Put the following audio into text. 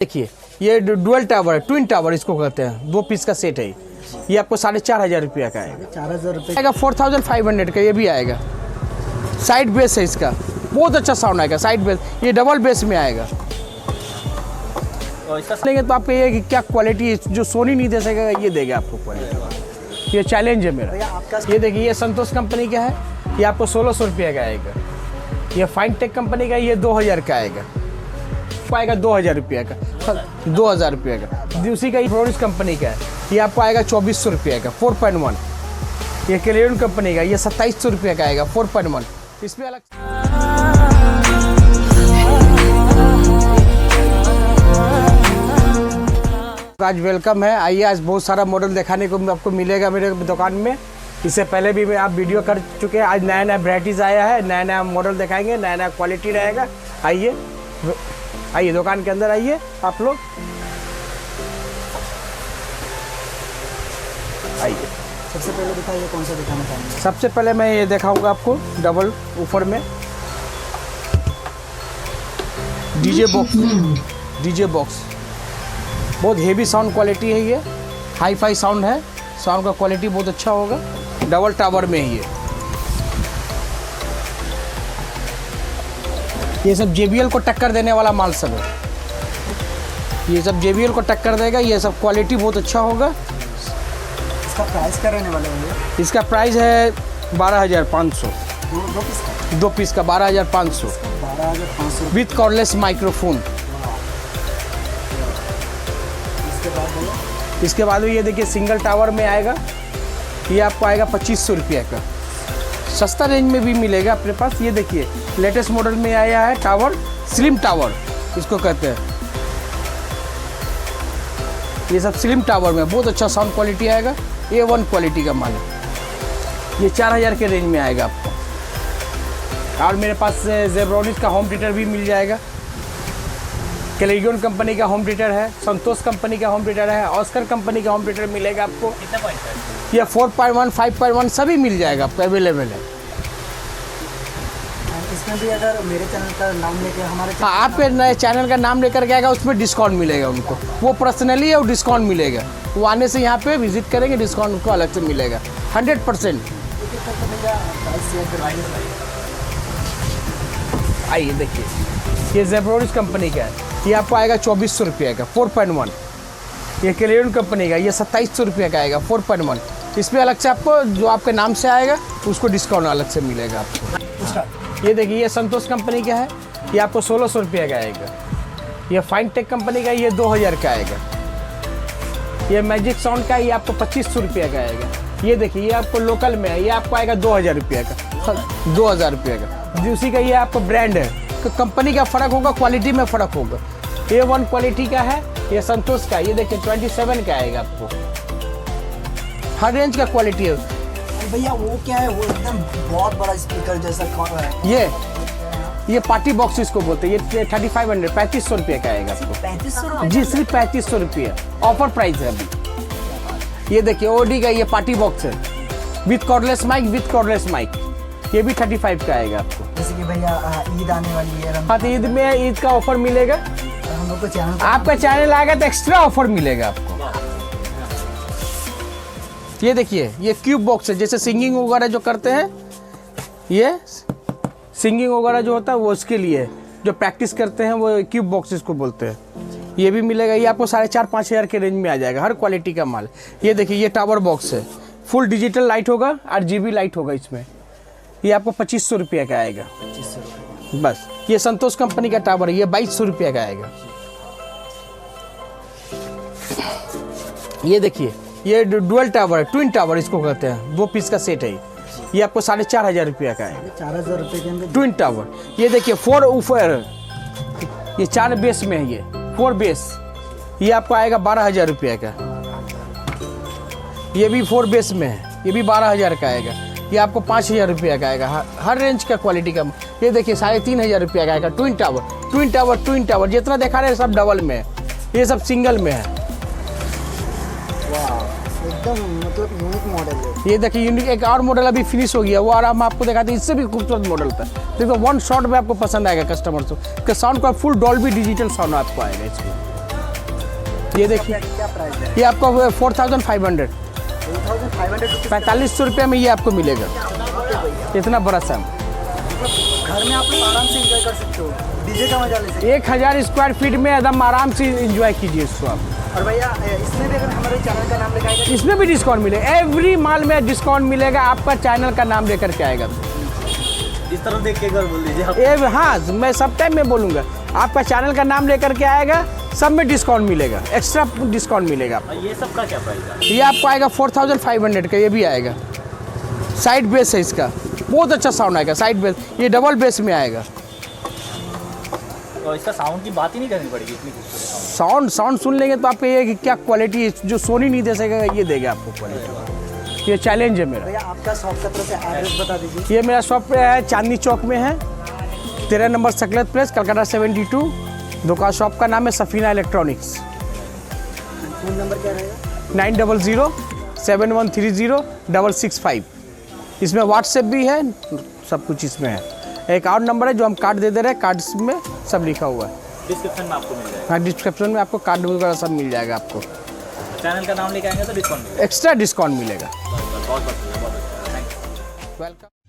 देखिए ये dual tower है, ट्विन टावर इसको कहते हैं, 2 पीस का सेट है। ये आपको 4,500 रुपया का आएगा। 4,000 रुपये आएगा 4,500 का, ये भी आएगा। साइड बेस है इसका, बहुत अच्छा साउंड आएगा। साइड बेस, ये डबल बेस में आएगा। लेंगे तो आपको ये क्या क्वालिटी जो सोनी नहीं दे सकेगा, ये देगा आपको क्वालिटी। ये चैलेंज है मेरा। ये देखिए, ये संतोष कंपनी का है, ये आपको 1,600 रुपये का आएगा। ये फाइन टेक कंपनी का, ये 2,000 का आएगा। आएगा 2,000 रुपये का, 2,000 रुपये का। दूसरी का फ्लोरिस कंपनी का है, ये आपको आएगा 2,400 रुपये का, 4.1। ये क्लेरियन कंपनी का, ये 2,700 रुपये का आएगा, 4.1। इसमें अलग आज वेलकम है। आइए, आज बहुत सारा मॉडल दिखाने को आपको मिलेगा मेरे दुकान में। इससे पहले भी आप वीडियो कर चुके हैं। आज नया नया वैराइटीज़ आया है, नया नया मॉडल दिखाएंगे, नया नया क्वालिटी रहेगा। आइए आइए दुकान के अंदर आइए आप लोग, आइए। सबसे पहले दिखाइए, कौन सा दिखाना चाहेंगे? सबसे पहले मैं ये दिखाऊंगा आपको डबल ऊपर में डीजे बॉक्स। बहुत हेवी साउंड क्वालिटी है, ये हाई फाई साउंड है। साउंड का क्वालिटी बहुत अच्छा होगा। डबल टावर में ही है। ये सब JBL को टक्कर देने वाला माल सब है। ये सब JBL को टक्कर देगा। ये सब क्वालिटी बहुत अच्छा होगा। इसका प्राइस क्या रहने वाला है? इसका प्राइस है 12,500। 2 पीस का 12,500 विथ कॉर्डलेस माइक्रोफोन। इसके बाद ये देखिए, सिंगल टावर में आएगा। ये आपको आएगा 2,500 रुपये का। सस्ता रेंज में भी मिलेगा अपने पास। ये देखिए, लेटेस्ट मॉडल में आया है टावर, स्लिम टावर इसको कहते हैं। ये सब स्लिम टावर में बहुत अच्छा साउंड क्वालिटी आएगा। A1 क्वालिटी का माल है। ये 4,000 के रेंज में आएगा आपको। और मेरे पास जेब्रोनिस का होम थिएटर भी मिल जाएगा। क्लेरियन कंपनी का होम थिएटर है, संतोष कंपनी का होम थिएटर है, ऑस्कर कंपनी का होम थिएटर मिलेगा आपको। ये 4.1, 5.1 सभी मिल जाएगा आपको, अवेलेबल है। इसमें भी अगर मेरे चैनल का नाम लेकर हमारे आपके नए चैनल का नाम लेकर के आएगा, उसमें डिस्काउंट मिलेगा उनको। वो पर्सनली है, वो डिस्काउंट मिलेगा। वो आने से यहाँ पे विजिट करेंगे, डिस्काउंट उनको अलग से मिलेगा 100%। आइए देखिए, ये जेब्रोनिस कंपनी का है। ये आपको आएगा 2,400 रुपये का, 4.1। ये क्लेरियन कंपनी का, ये 2,700 रुपये का आएगा, 4.1। इसमें अलग से आपको जो आपके नाम से आएगा उसको डिस्काउंट अलग से मिलेगा आपको। ये देखिए, ये संतोष कंपनी का है। ये आपको 1,600 रुपये का आएगा। ये फाइन टेक कंपनी का, ये 2,000 का आएगा। ये मैजिक साउंड का, ये आपको 2,500 रुपये का आएगा। ये देखिए, ये आपको लोकल में है, ये आपको आएगा 2,000 रुपये का, 2,000 रुपये का। दूसरी का ये आपको ब्रांड है, तो कंपनी का फ़र्क होगा, क्वालिटी में फ़र्क होगा। A1 क्वालिटी का है ये संतोष का। ये देखिए 27 का आएगा आपको। हर रेंज का क्वालिटी है भैया। वो क्या है? वो एकदम बहुत बड़ा स्पीकर जैसा कौन है? ये पार्टी बॉक्स इसको बोलते हैं। ये 3,500, 3,500 रुपये का आएगा आपको। 3,500? जी, सिर्फ 3,500 रुपये ऑफर प्राइस है अभी। ये देखिए, OD का ये पार्टी बॉक्स है, विथ कॉर्डलेस माइक। ये भी 35 का आएगा आपको। जैसे कि भैया ईद आने वाली है। हाँ, तो ईद में ईद का ऑफर मिलेगा। हम लोग को चैनल, आपका चैनल आएगा तो एक्स्ट्रा ऑफर मिलेगा आपको। ये देखिए, ये क्यूब बॉक्स है। जैसे सिंगिंग वगैरह जो करते हैं, ये सिंगिंग वगैरह जो होता है वो उसके लिए, जो प्रैक्टिस करते हैं वो क्यूब बॉक्स इसको बोलते हैं। ये भी मिलेगा। ये आपको 4,500-5,000 के रेंज में आ जाएगा, हर क्वालिटी का माल। ये देखिए, ये टावर बॉक्स है, फुल डिजिटल लाइट होगा, RGB लाइट होगा इसमें। ये आपको 2,500 रुपये का आएगा। 2500 रुपये बस। ये संतोष कंपनी का टावर है, ये 2,200 रुपये का आएगा। ये देखिए, ये डुअल टावर है, ट्विन टावर इसको कहते हैं, 2 पीस का सेट है। ये आपको 4,500 रुपये का आएगा। 4,000 रुपये के अंदर ट्विन टावर। ये देखिए, 4 ऊपर, ये 4 बेस में है, ये 4 बेस। ये आपको आएगा 12,000 रुपये का। ये भी 4 बेस में है, ये भी 12,000 का आएगा। ये आपको 5,000 रुपये का आएगा। हर रेंज का क्वालिटी का। ये देखिए, 3,500 रुपये का आएगा। ट्विन टावर जितना दिखा रहे हैं सब डबल में है, ये सब सिंगल में है। एकदम मतलब यूनिक मॉडल है। ये देखिए, यूनिक एक और मॉडल अभी फिनिश हो गया, वो और हम आपको दिखाते हैं। इससे भी खूबसूरत मॉडल था। देखो, 1 शॉट में आपको पसंद आएगा कस्टमर को। इसका साउंड का फुल डॉल्बी डिजिटल साउंड आपको आएगा इसमें। ये देखिए, क्या प्राइस है? ये आपको 4500 ₹4500 4500 रुपये में ये आपको मिलेगा। इतना बड़ा सा घर में आप लोग आराम से एंजॉय कर सकते हो, डीजे का मजा ले सकते 1000 स्क्वायर फीट में एकदम आराम से इंजॉय कीजिए इसको आप। हो। और भैया इसमें भी अगर हमारे चैनल का नाम लिखाएगा इसमें भी डिस्काउंट मिलेगा, एवरी माल में डिस्काउंट मिलेगा, आपका चैनल का नाम लेकर के आएगा। इस तरह देख के एक बार बोल दीजिए आप। हाँ, मैं सब टाइम में बोलूँगा, आपका चैनल का नाम लेकर के आएगा, सब में डिस्काउंट मिलेगा, एक्स्ट्रा डिस्काउंट मिलेगा। ये सब का क्या प्राइस है? ये आपको आएगा 4500 का, ये भी आएगा। साइड बेस है इसका, बहुत अच्छा साउंड आएगा, साइड बेस, ये डबल बेस में आएगा। और इसका साउंड की बात ही नहीं करनी पड़ेगी, इतनी खूबसूरत साउंड सुन लेंगे तो आपको ये कि क्या क्वालिटी जो सोनी नहीं दे सकेगा ये देगा आपको क्वालिटी। ये चैलेंज है मेरा। भैया आपका शॉप का तरफ से एड्रेस बता दीजिए। ये मेरा शॉप है चांदनी चौक में है, 13 नंबर सकलत प्लेस, कलकत्ता 72। दुकान शॉप का नाम है सफीना इलेक्ट्रॉनिक्स। फोन नंबर क्या रहेगा? 9007130665। इसमें व्हाट्सएप भी है, सब कुछ इसमें है। एक और नंबर है जो हम कार्ड दे रहे हैं, कार्ड में सब लिखा हुआ है। डिस्क्रिप्शन में आपको मिल जाएगा। हाँ, डिस्क्रिप्शन में आपको कार्ड वगैरह सब मिल जाएगा, आपको चैनल का नाम लेके आएंगे तो डिस्काउंट मिलेगा। एक्स्ट्रा डिस्काउंट मिलेगा। बहुत बहुत थैंक यू। वेलकम।